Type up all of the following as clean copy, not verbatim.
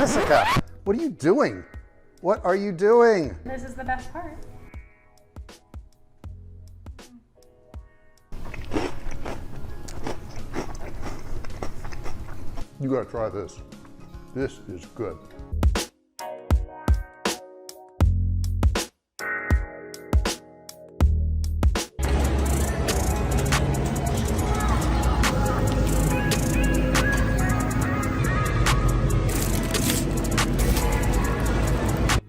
Jessica, what are you doing? What are you doing? This is the best part. You gotta try this. This is good.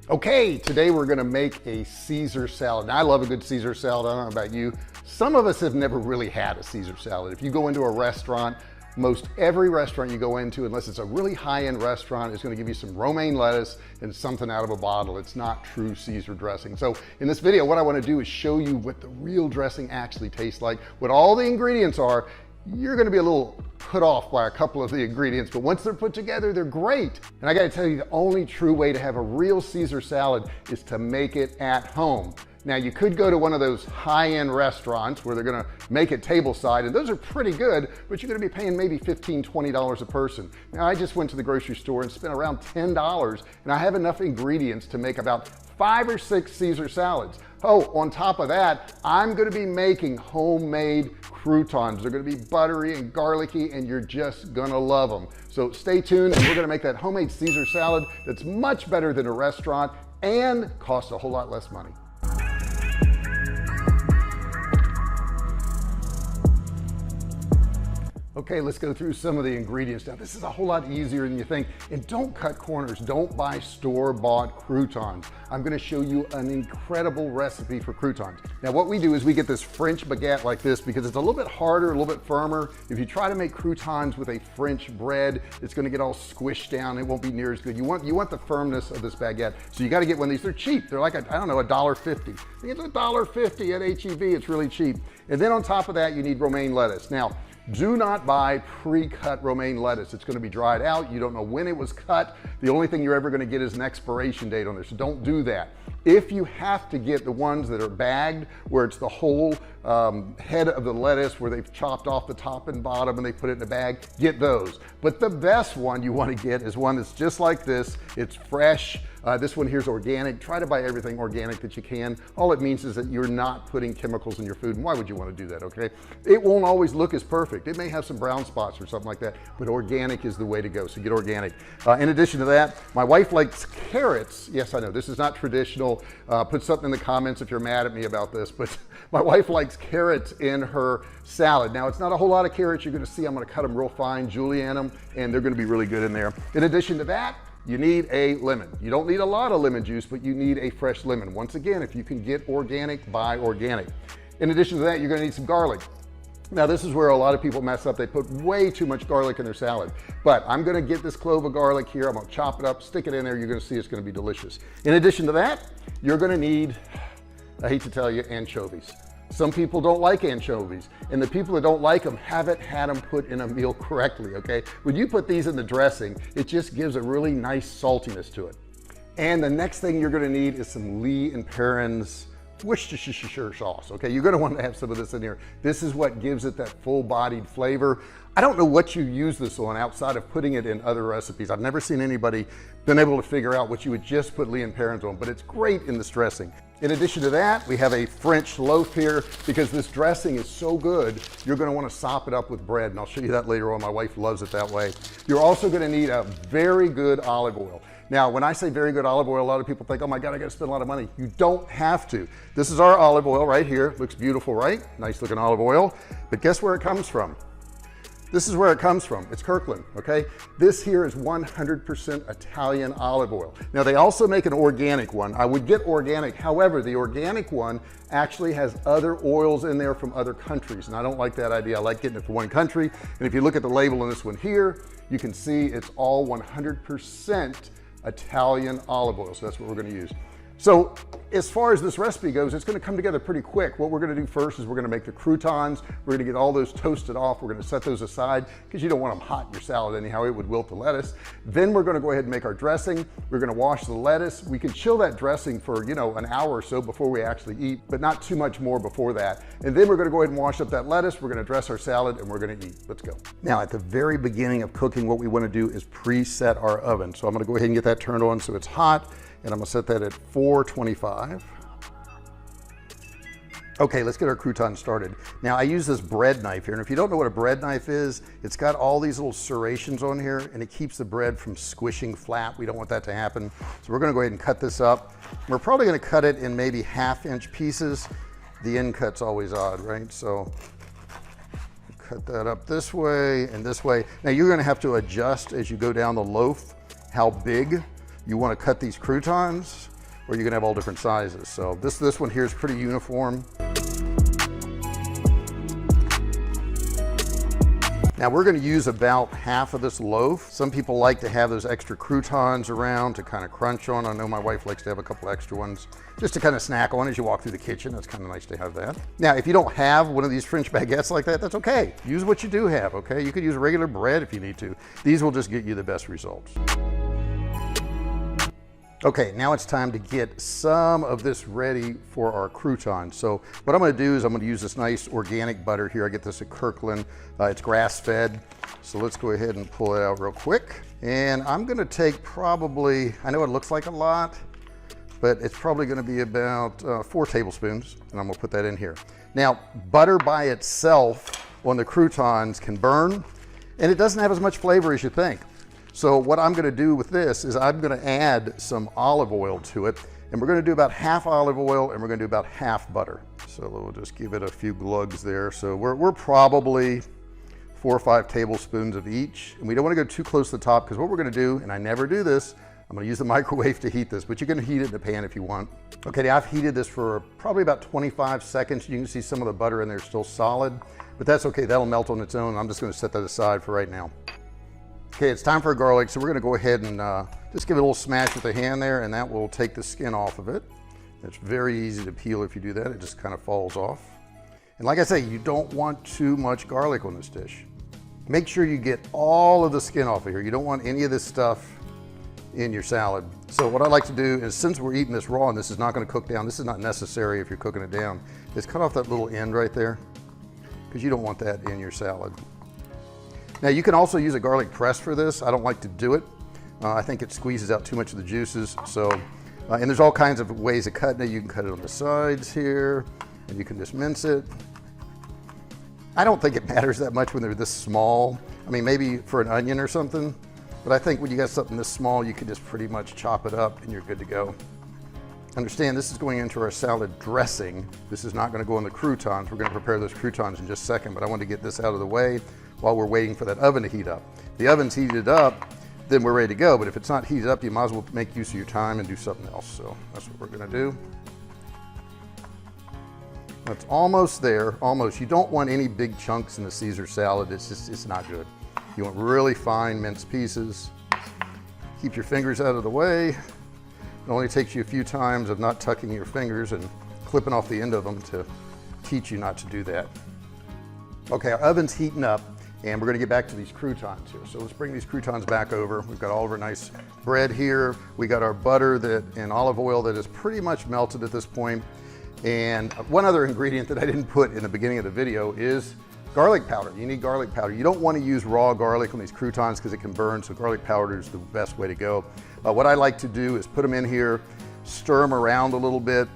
Okay, today we're gonna make a Caesar salad. Now, I love a good Caesar salad. I don't know about you. Some of us have never really had a Caesar salad. If you go into a restaurant, most every restaurant you go into, unless it's a really high-end restaurant, is going to give you some romaine lettuce and something out of a bottle. It's not true Caesar dressing. So in this video, what I want to do is show you what the real dressing actually tastes like, what all the ingredients are. You're going to be a little put off by a couple of the ingredients, but once they're put together, they're great. And I got to tell you, the only true way to have a real Caesar salad is to make it at home. Now, you could go to one of those high-end restaurants where they're gonna make it tableside, and those are pretty good, but you're gonna be paying maybe $15, $20 a person. Now, I just went to the grocery store and spent around $10, and I have enough ingredients to make about 5 or 6 Caesar salads. Oh, on top of that, I'm gonna be making homemade croutons. They're gonna be buttery and garlicky, and you're just gonna love them. So stay tuned, and we're gonna make that homemade Caesar salad that's much better than a restaurant and costs a whole lot less money. Okay, let's go through some of the ingredients. Now, this is a whole lot easier than you think. And don't cut corners. Don't buy store-bought croutons. I'm gonna show you an incredible recipe for croutons. Now, what we do is we get this French baguette like this because it's a little bit harder, a little bit firmer. If you try to make croutons with a French bread, it's gonna get all squished down. It won't be near as good. You want the firmness of this baguette. So you gotta get one of these. They're cheap. They're like, I don't know, $1.50. It's $1.50 at H-E-B. It's really cheap. And then on top of that, you need romaine lettuce. Now, do not buy pre-cut romaine lettuce. It's going to be dried out. You don't know when it was cut. The only thing you're ever going to get is an expiration date on there, so don't do that. If you have to get the ones that are bagged, where it's the whole head of the lettuce, where they've chopped off the top and bottom and they put it in a bag, get those. But the best one you want to get is one that's just like this. It's fresh. This one here is organic. Try to buy everything organic that you can. All it means is that you're not putting chemicals in your food. And why would you want to do that, okay? It won't always look as perfect. It may have some brown spots or something like that, but organic is the way to go, so get organic. In addition to that, my wife likes carrots. Yes, I know, this is not traditional. Put something in the comments if you're mad at me about this, but my wife likes carrots in her salad. Now, it's not a whole lot of carrots. You're gonna see I'm gonna cut them real fine, julienne them, and they're gonna be really good in there. In addition to that, you need a lemon. You don't need a lot of lemon juice, but you need a fresh lemon. Once again, if you can get organic, buy organic. In addition to that, you're gonna need some garlic. Now, this is where a lot of people mess up. They put way too much garlic in their salad. But I'm gonna get this clove of garlic here. I'm gonna chop it up, stick it in there. You're gonna see it's gonna be delicious. In addition to that, you're gonna need, I hate to tell you, anchovies. Some people don't like anchovies, and the people that don't like them haven't had them put in a meal correctly, okay? When you put these in the dressing, it just gives a really nice saltiness to it. And the next thing you're gonna need is some Lee and Perrins Worcestershire sauce, okay? You're gonna want to have some of this in here. This is what gives it that full-bodied flavor. I don't know what you use this on outside of putting it in other recipes. I've never seen anybody been able to figure out what you would just put Lee and Perrins on, but it's great in this dressing. In addition to that, we have a French loaf here. Because this dressing is so good, you're gonna wanna sop it up with bread, and I'll show you that later on. My wife loves it that way. You're also gonna need a very good olive oil. Now, when I say very good olive oil, a lot of people think, oh my God, I gotta spend a lot of money. You don't have to. This is our olive oil right here. Looks beautiful, right? Nice looking olive oil. But guess where it comes from? This is where it comes from. It's Kirkland, okay? This here is 100% Italian olive oil. Now, they also make an organic one. I would get organic. However, the organic one actually has other oils in there from other countries, and I don't like that idea. I like getting it from one country. And if you look at the label on this one here, you can see it's all 100% Italian olive oil. So that's what we're gonna use. So as far as this recipe goes, it's going to come together pretty quick. What we're going to do first is we're going to make the croutons. We're going to get all those toasted off. We're going to set those aside because you don't want them hot in your salad anyhow. It would wilt the lettuce. Then we're going to go ahead and make our dressing. We're going to wash the lettuce. We can chill that dressing for, you know, an hour or so before we actually eat, but not too much more before that. And then we're going to go ahead and wash up that lettuce. We're going to dress our salad and we're going to eat. Let's go. Now, at the very beginning of cooking, what we want to do is preset our oven. So I'm going to go ahead and get that turned on so it's hot, and I'm going to set that at 425. Okay, let's get our croutons started. Now, I use this bread knife here, and if you don't know what a bread knife is, it's got all these little serrations on here, and it keeps the bread from squishing flat. We don't want that to happen. So we're going to go ahead and cut this up. We're probably going to cut it in maybe 1/2-inch pieces. The end cut's always odd, right? So cut that up this way and this way. Now, you're going to have to adjust as you go down the loaf how big you want to cut these croutons, or you're going to have all different sizes. So this one here is pretty uniform. Now we're going to use about half of this loaf. Some people like to have those extra croutons around to kind of crunch on. I know my wife likes to have a couple extra ones just to kind of snack on as you walk through the kitchen. That's kind of nice to have that. Now, if you don't have one of these French baguettes like that, that's okay. Use what you do have, okay? You could use regular bread if you need to. These will just get you the best results. Okay, now it's time to get some of this ready for our croutons. So what I'm going to do is I'm going to use this nice organic butter here. I get this at Kirkland. It's grass-fed. So let's go ahead and pull it out real quick. And I'm going to take probably, I know it looks like a lot, but it's probably going to be about 4 tablespoons. And I'm going to put that in here. Now, butter by itself on the croutons can burn, and it doesn't have as much flavor as you think. So what I'm going to do with this is I'm going to add some olive oil to it, and we're going to do about half olive oil and we're going to do about half butter. So we'll just give it a few glugs there. So we're probably 4 or 5 tablespoons of each, and we don't want to go too close to the top, because what we're going to do, and I never do this, I'm going to use the microwave to heat this, but you can heat it in the pan if you want. Okay, now I've heated this for probably about 25 seconds. You can see some of the butter in there still solid, but that's okay. That'll melt on its own. I'm just going to set that aside for right now. Okay, it's time for garlic, so we're going to go ahead and just give it a little smash with the hand there, and that will take the skin off of it. It's very easy to peel if you do that. It just kind of falls off. And like I say, you don't want too much garlic on this dish. Make sure you get all of the skin off of here. You don't want any of this stuff in your salad. So what I like to do is, since we're eating this raw and this is not going to cook down, this is not necessary if you're cooking it down, is cut off that little end right there, because you don't want that in your salad. Now, you can also use a garlic press for this. I don't like to do it. I think it squeezes out too much of the juices. So, and there's all kinds of ways of cutting it. You can cut it on the sides here, and you can just mince it. I don't think it matters that much when they're this small. I mean, maybe for an onion or something, but I think when you got something this small, you can just pretty much chop it up and you're good to go. Understand, this is going into our salad dressing. This is not going to go on the croutons. We're going to prepare those croutons in just a second, but I want to get this out of the way while we're waiting for that oven to heat up. If the oven's heated up, then we're ready to go. But if it's not heated up, you might as well make use of your time and do something else. So that's what we're going to do. That's almost there, almost. You don't want any big chunks in the Caesar salad. It's not good. You want really fine minced pieces. Keep your fingers out of the way. It only takes you a few times of not tucking your fingers and clipping off the end of them to teach you not to do that. Okay, our oven's heating up, and we're going to get back to these croutons here. So let's bring these croutons back over. We've got all of our nice bread here. We got our butter and olive oil that is pretty much melted at this point. And one other ingredient that I didn't put in the beginning of the video is garlic powder. You need garlic powder. You don't want to use raw garlic on these croutons because it can burn, so garlic powder is the best way to go. What I like to do is put them in here, stir them around a little bit.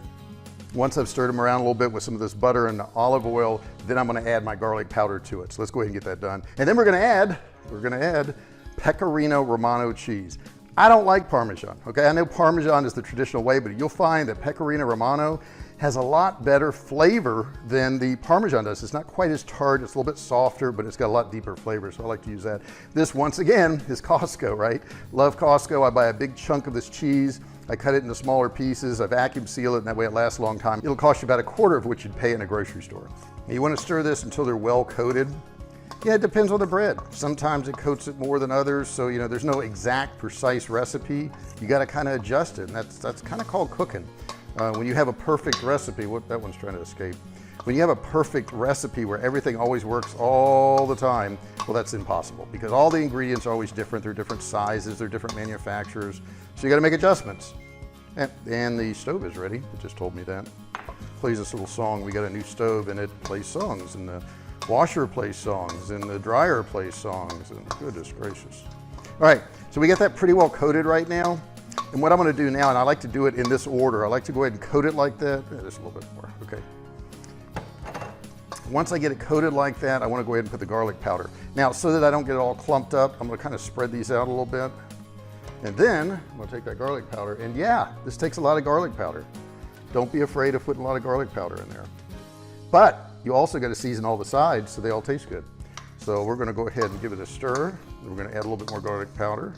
Once I've stirred them around a little bit with some of this butter and olive oil, then I'm going to add my garlic powder to it. So let's go ahead and get that done. And then we're going to add Pecorino Romano cheese. I don't like Parmesan, okay? I know Parmesan is the traditional way, but you'll find that Pecorino Romano has a lot better flavor than the Parmesan does. It's not quite as tart, it's a little bit softer, but it's got a lot deeper flavor, so I like to use that. This, once again, is Costco, right? Love Costco. I buy a big chunk of this cheese, I cut it into smaller pieces, I vacuum seal it, and that way it lasts a long time. It'll cost you about 1/4 of what you'd pay in a grocery store. You want to stir this until they're well coated. Yeah, it depends on the bread. Sometimes it coats it more than others, so you know there's no exact precise recipe. You got to kind of adjust it, and that's kind of called cooking. When you have a perfect recipe, that one's trying to escape. When you have a perfect recipe where everything always works all the time, well, that's impossible because all the ingredients are always different. They're different sizes, they're different manufacturers. So you got to make adjustments. And the stove is ready. It just told me that. Plays this little song. We got a new stove and it plays songs, and the washer plays songs, and the dryer plays songs, and goodness gracious. All right, so we got that pretty well coated right now. And what I'm going to do now, and I like to do it in this order, I like to go ahead and coat it like that. Just a little bit more, okay. Once I get it coated like that, I want to go ahead and put the garlic powder. Now, so that I don't get it all clumped up, I'm going to kind of spread these out a little bit. And then I'm going to take that garlic powder, and yeah, this takes a lot of garlic powder. Don't be afraid of putting a lot of garlic powder in there. But you also got to season all the sides so they all taste good. So we're going to go ahead and give it a stir. We're going to add a little bit more garlic powder.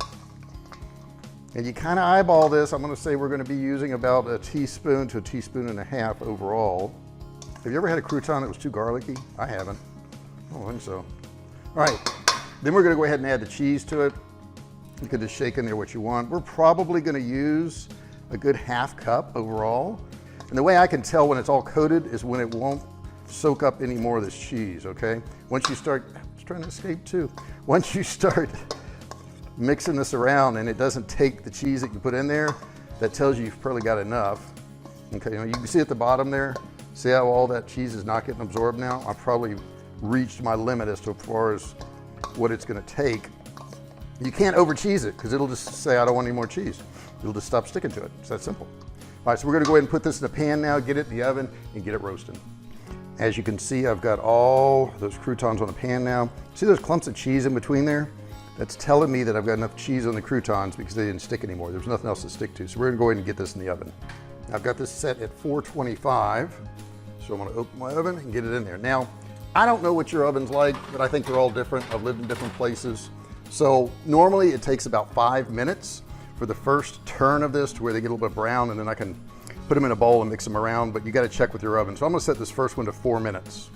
And you kind of eyeball this. I'm going to say we're going to be using about a teaspoon to a teaspoon and a half overall. Have you ever had a crouton that was too garlicky? I haven't. I don't think so. All right, then we're going to go ahead and add the cheese to it. You can just shake in there what you want. We're probably going to use a good half cup overall. And the way I can tell when it's all coated is when it won't soak up any more of this cheese, okay? Once you start, it's trying to escape too. Once you start mixing this around and it doesn't take the cheese that you put in there, that tells you you've probably got enough. Okay, you can see at the bottom there, see how all that cheese is not getting absorbed now? I've probably reached my limit as far as what it's gonna take. You can't over cheese it because it'll just say, I don't want any more cheese. It'll just stop sticking to it. It's that simple. All right, so we're gonna go ahead and put this in a pan now, get it in the oven, and get it roasting. As you can see, I've got all those croutons on a pan now. See those clumps of cheese in between there? That's telling me that I've got enough cheese on the croutons because they didn't stick anymore. There's nothing else to stick to. So we're gonna go ahead and get this in the oven. I've got this set at 425. So I'm gonna open my oven and get it in there. Now, I don't know what your oven's like, but I think they're all different. I've lived in different places. So normally it takes about 5 minutes for the first turn of this to where they get a little bit brown, and then I can put them in a bowl and mix them around, but you gotta check with your oven. So I'm gonna set this first one to 4 minutes.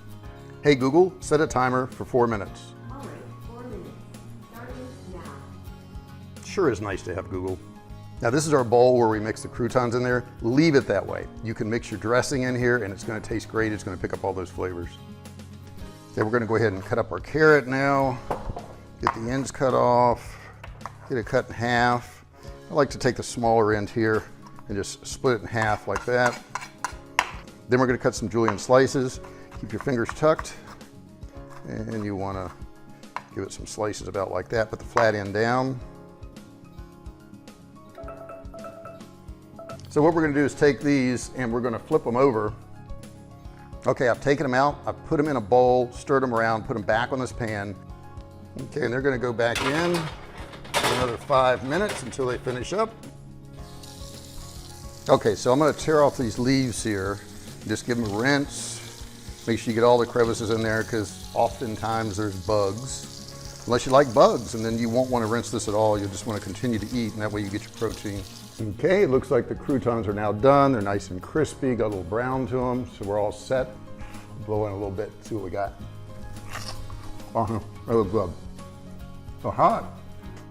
Hey Google, set a timer for 4 minutes. All right, 4 minutes, starting now. Sure is nice to have Google. Now this is our bowl where we mix the croutons in there. Leave it that way. You can mix your dressing in here and it's gonna taste great. It's gonna pick up all those flavors. Okay, we're gonna go ahead and cut up our carrot now. Get the ends cut off, get it cut in half. I like to take the smaller end here and just split it in half like that. Then we're gonna cut some julienne slices. Keep your fingers tucked, and you wanna give it some slices about like that. Put the flat end down. So what we're gonna do is take these and we're gonna flip them over. Okay, I've taken them out, I've put them in a bowl, stirred them around, put them back on this pan. Okay, and they're gonna go back in for another 5 minutes until they finish up. Okay, so I'm gonna tear off these leaves here, just give them a rinse. Make sure you get all the crevices in there because oftentimes there's bugs. Unless you like bugs, and then you won't wanna rinse this at all. You'll just wanna continue to eat, and that way you get your protein. Okay, it looks like the croutons are now done. They're nice and crispy, got a little brown to them, so we're all set. Blow in a little bit, see what we got. Oh, that looks good. So hot.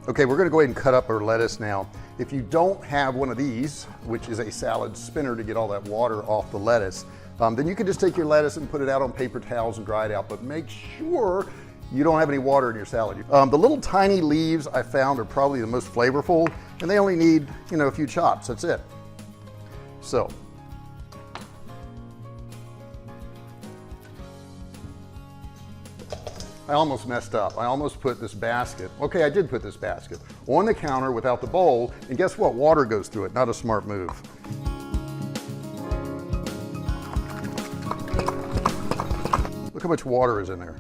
Okay, we're gonna go ahead and cut up our lettuce now. If you don't have one of these, which is a salad spinner to get all that water off the lettuce, then you can just take your lettuce and put it out on paper towels and dry it out, but make sure you don't have any water in your salad. The little tiny leaves I found are probably the most flavorful, and they only need, a few chops, that's it. So, I almost messed up. I almost put this basket, okay, I did put this basket on the counter without the bowl, and guess what? Water goes through it, not a smart move. Look how much water is in there.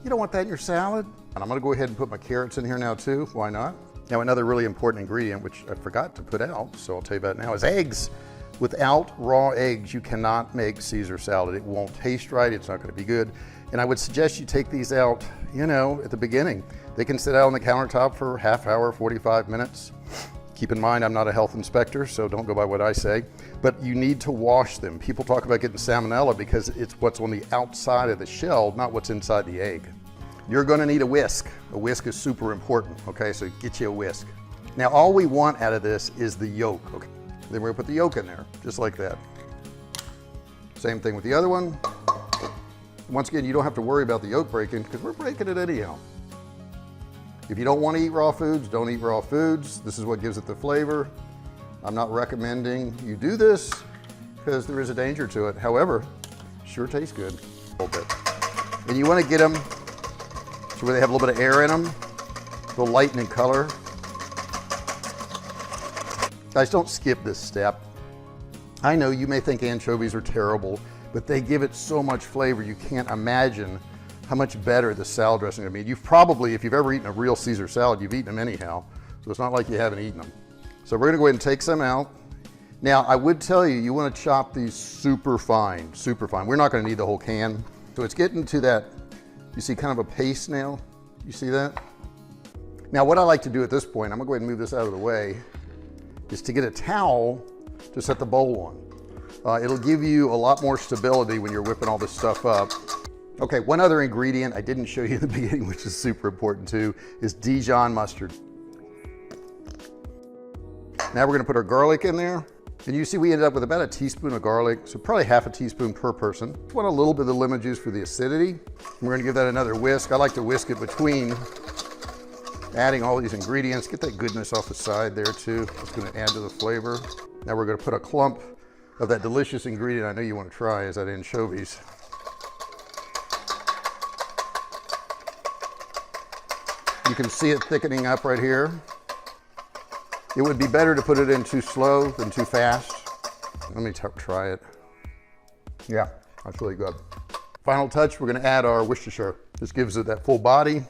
You don't want that in your salad. And I'm gonna go ahead and put my carrots in here now too, why not? Now another really important ingredient, which I forgot to put out, so I'll tell you about it now, is eggs. Without raw eggs, you cannot make Caesar salad. It won't taste right, it's not gonna be good. And I would suggest you take these out, at the beginning. They can sit out on the countertop for half hour, 45 minutes. Keep in mind, I'm not a health inspector, so don't go by what I say, but you need to wash them. People talk about getting salmonella because it's what's on the outside of the shell, not what's inside the egg. You're gonna need a whisk. A whisk is super important, okay? So get you a whisk. Now, all we want out of this is the yolk, okay? Then we're gonna put the yolk in there, just like that. Same thing with the other one. Once again, you don't have to worry about the yolk breaking because we're breaking it anyhow. If you don't want to eat raw foods, don't eat raw foods. This is what gives it the flavor. I'm not recommending you do this because there is a danger to it. However, sure tastes good. A little bit. And you want to get them to where they have a little bit of air in them, a little lighten in color. Guys, don't skip this step. I know you may think anchovies are terrible, but they give it so much flavor you can't imagine how much better the salad dressing would be. You've probably, if you've ever eaten a real Caesar salad, you've eaten them anyhow, so it's not like you haven't eaten them. So we're gonna go ahead and take some out. Now, I would tell you, you wanna chop these super fine, super fine. We're not gonna need the whole can. So it's getting to that, you see kind of a paste now? You see that? Now, what I like to do at this point, I'm gonna go ahead and move this out of the way, is to get a towel to set the bowl on. It'll give you a lot more stability when you're whipping all this stuff up. Okay, one other ingredient I didn't show you in the beginning, which is super important too, is Dijon mustard. Now we're gonna put our garlic in there. And you see we ended up with about a teaspoon of garlic, so probably half a teaspoon per person. Just want a little bit of lemon juice for the acidity. We're gonna give that another whisk. I like to whisk it between adding all these ingredients. Get that goodness off the side there too. It's gonna add to the flavor. Now we're gonna put a clump of that delicious ingredient I know you wanna try, is that anchovies. You can see it thickening up right here. It would be better to put it in too slow than too fast. Let me try it. Yeah, that's really good. Final touch, we're gonna add our Worcestershire. This gives it that full body.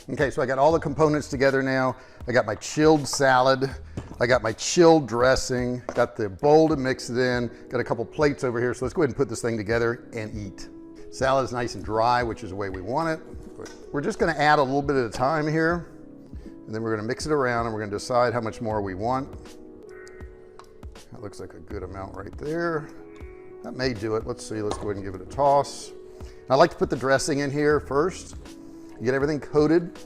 Okay, so I got all the components together now. I got my chilled salad. I got my chilled dressing. Got the bowl to mix it in. Got a couple plates over here. So let's go ahead and put this thing together and eat. Salad is nice and dry, which is the way we want it. We're just gonna add a little bit at a time here, and then we're gonna mix it around and we're gonna decide how much more we want. That looks like a good amount right there. That may do it. Let's see, let's go ahead and give it a toss. I like to put the dressing in here first. You get everything coated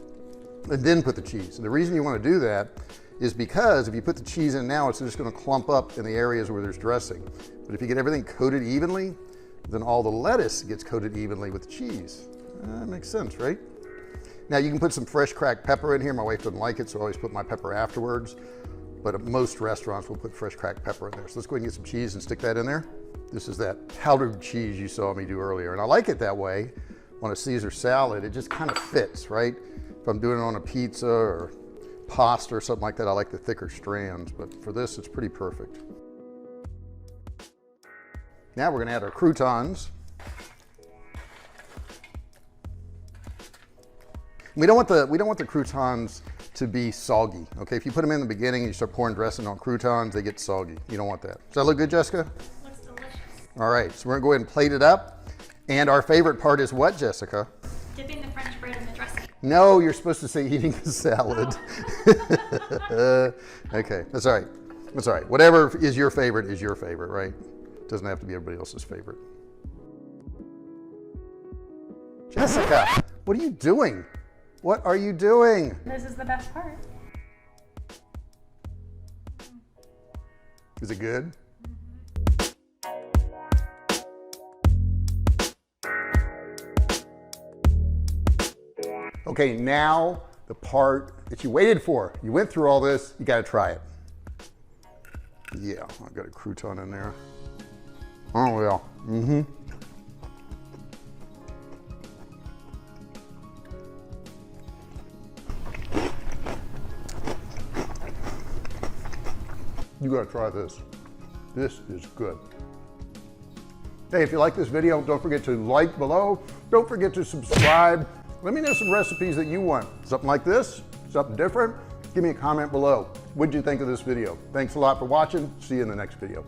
and then put the cheese. And the reason you wanna do that is because if you put the cheese in now, it's just gonna clump up in the areas where there's dressing. But if you get everything coated evenly, then all the lettuce gets coated evenly with the cheese. That makes sense, right? Now you can put some fresh cracked pepper in here. My wife doesn't like it, so I always put my pepper afterwards. But at most restaurants will put fresh cracked pepper in there. So let's go ahead and get some cheese and stick that in there. This is that powdered cheese you saw me do earlier. And I like it that way on a Caesar salad. It just kind of fits, right? If I'm doing it on a pizza or pasta or something like that, I like the thicker strands. But for this, it's pretty perfect. Now we're gonna add our croutons. We don't want the croutons to be soggy, okay? If you put them in the beginning and you start pouring dressing on croutons, they get soggy. You don't want that. Does that look good, Jessica? Looks delicious. All right, so we're gonna go ahead and plate it up. And our favorite part is what, Jessica? Dipping the French bread in the dressing. No, you're supposed to say eating the salad. Oh. Okay, that's all right. That's all right. Whatever is your favorite, right? Doesn't have to be everybody else's favorite. Jessica, what are you doing? What are you doing? This is the best part. Is it good? Okay, now the part that you waited for. You went through all this, you gotta try it. Yeah, I've got a crouton in there. Oh yeah, mm-hmm. You gotta try this. This is good. Hey, if you like this video, don't forget to like below. Don't forget to subscribe. Let me know some recipes that you want. Something like this, something different. Give me a comment below. What'd you think of this video? Thanks a lot for watching. See you in the next video.